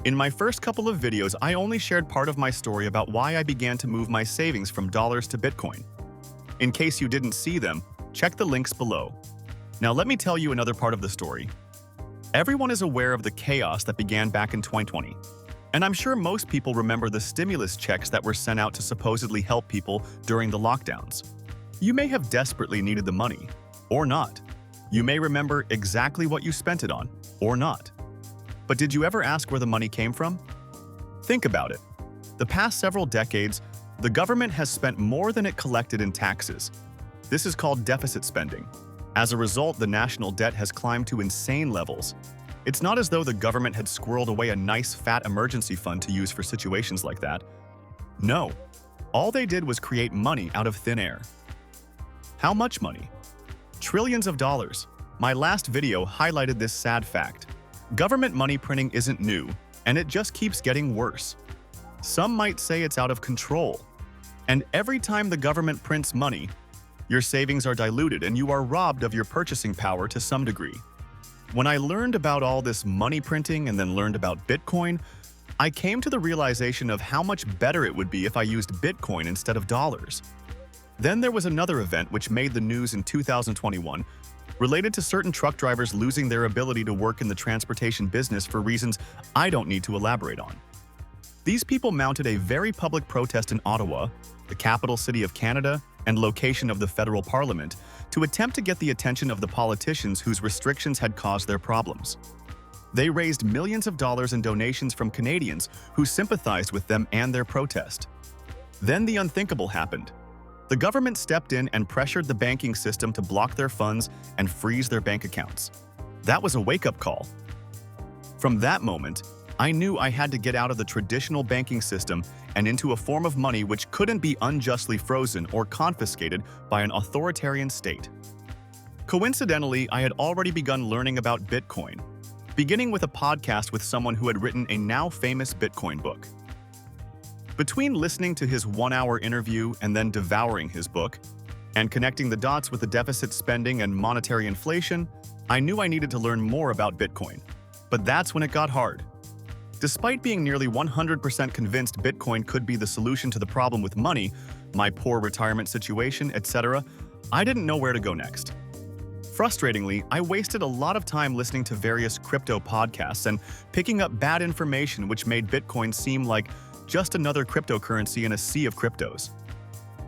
In my first couple of videos, I only shared part of my story about why I began to move my savings from dollars to Bitcoin. In case you didn't see them, check the links below. Now let me tell you another part of the story. Everyone is aware of the chaos that began back in 2020. And I'm sure most people remember the stimulus checks that were sent out to supposedly help people during the lockdowns. You may have desperately needed the money, or not. You may remember exactly what you spent it on, or not. But did you ever ask where the money came from? Think about it. The past several decades, the government has spent more than it collected in taxes. This is called deficit spending. As a result, the national debt has climbed to insane levels. It's not as though the government had squirreled away a nice fat emergency fund to use for situations like that. No, all they did was create money out of thin air. How much money? Trillions of dollars. My last video highlighted this sad fact. Government money printing isn't new, and it just keeps getting worse. Some might say it's out of control. And every time the government prints money, your savings are diluted and you are robbed of your purchasing power to some degree. When I learned about all this money printing and then learned about Bitcoin, I came to the realization of how much better it would be if I used Bitcoin instead of dollars. Then there was another event which made the news in 2021, related to certain truck drivers losing their ability to work in the transportation business for reasons I don't need to elaborate on. These people mounted a very public protest in Ottawa, the capital city of Canada, and location of the federal parliament, to attempt to get the attention of the politicians whose restrictions had caused their problems. They raised millions of dollars in donations from Canadians who sympathized with them and their protest. Then the unthinkable happened. The government stepped in and pressured the banking system to block their funds and freeze their bank accounts. That was a wake-up call. From that moment, I knew I had to get out of the traditional banking system and into a form of money which couldn't be unjustly frozen or confiscated by an authoritarian state. Coincidentally, I had already begun learning about Bitcoin, beginning with a podcast with someone who had written a now famous Bitcoin book. Between listening to his one-hour interview and then devouring his book, and connecting the dots with the deficit spending and monetary inflation, I knew I needed to learn more about Bitcoin. But that's when it got hard. Despite being nearly 100% convinced Bitcoin could be the solution to the problem with money, my poor retirement situation, etc., I didn't know where to go next. Frustratingly, I wasted a lot of time listening to various crypto podcasts and picking up bad information which made Bitcoin seem like just another cryptocurrency in a sea of cryptos.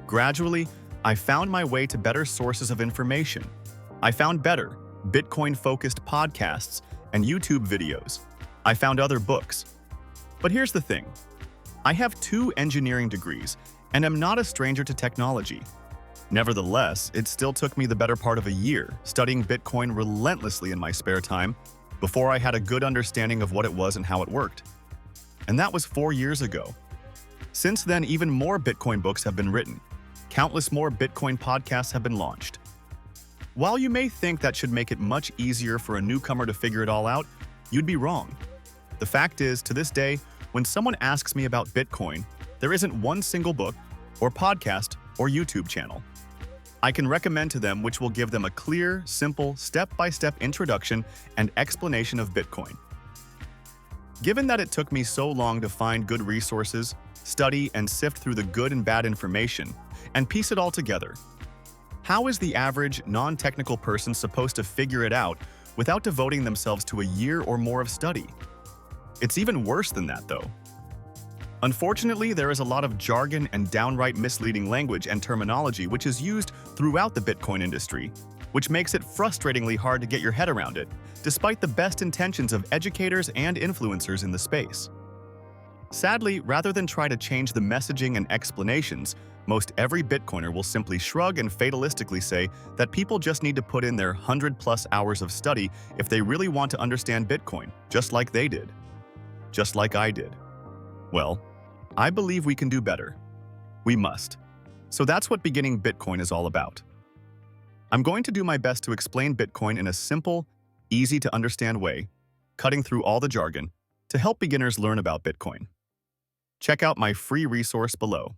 Gradually, I found my way to better sources of information. I found better, Bitcoin-focused podcasts and YouTube videos. I found other books. But here's the thing. I have 2 engineering degrees and am not a stranger to technology. Nevertheless, it still took me the better part of a year studying Bitcoin relentlessly in my spare time before I had a good understanding of what it was and how it worked. And that was 4 years ago. Since then, even more Bitcoin books have been written. Countless more Bitcoin podcasts have been launched. While you may think that should make it much easier for a newcomer to figure it all out, you'd be wrong. The fact is, to this day, when someone asks me about Bitcoin, there isn't one single book, or podcast, or YouTube channel I can recommend to them which will give them a clear, simple, step-by-step introduction and explanation of Bitcoin. Given that it took me so long to find good resources, study and sift through the good and bad information, and piece it all together, how is the average, non-technical person supposed to figure it out without devoting themselves to a year or more of study? It's even worse than that, though. Unfortunately, there is a lot of jargon and downright misleading language and terminology which is used throughout the Bitcoin industry, which makes it frustratingly hard to get your head around it, despite the best intentions of educators and influencers in the space. Sadly, rather than try to change the messaging and explanations, most every Bitcoiner will simply shrug and fatalistically say that people just need to put in their 100+ hours of study if they really want to understand Bitcoin, just like they did. Just like I did. Well, I believe we can do better. We must. So that's what beginning Bitcoin is all about. I'm going to do my best to explain Bitcoin in a simple, easy-to-understand way, cutting through all the jargon, to help beginners learn about Bitcoin. Check out my free resource below.